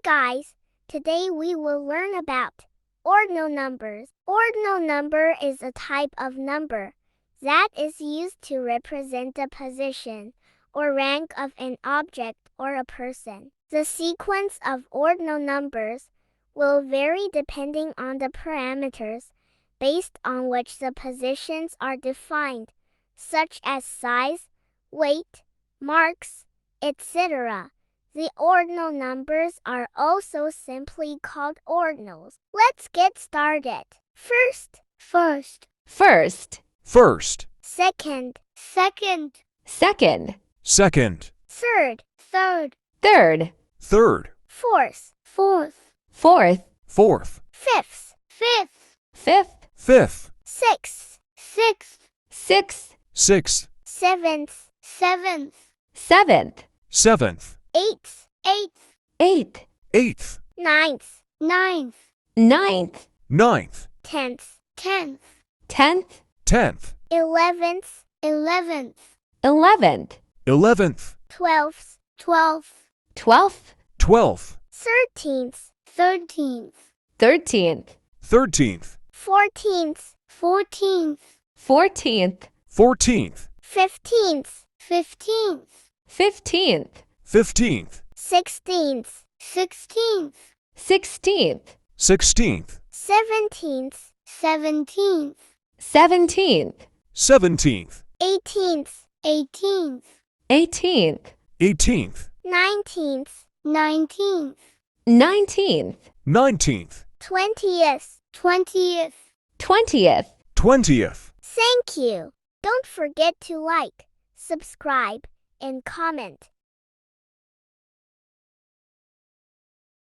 guys, today we will learn about ordinal numbers. Ordinal number is a type of number that is used to represent the position or rank of an object or a person. The sequence of ordinal numbers will vary depending on the parameters based on which the positions are defined, such as size, weight, marks, etc. The ordinal numbers are also simply called ordinals. Let's get started. First, second, third, fourth, fifth, sixth, seventh, eighth, ninth, tenth, 11th, 12th, 13th, 14th, 15th, 16th, 17th, 18th, 19th, 20th. Thank you. Don't forget to like, subscribe, and comment.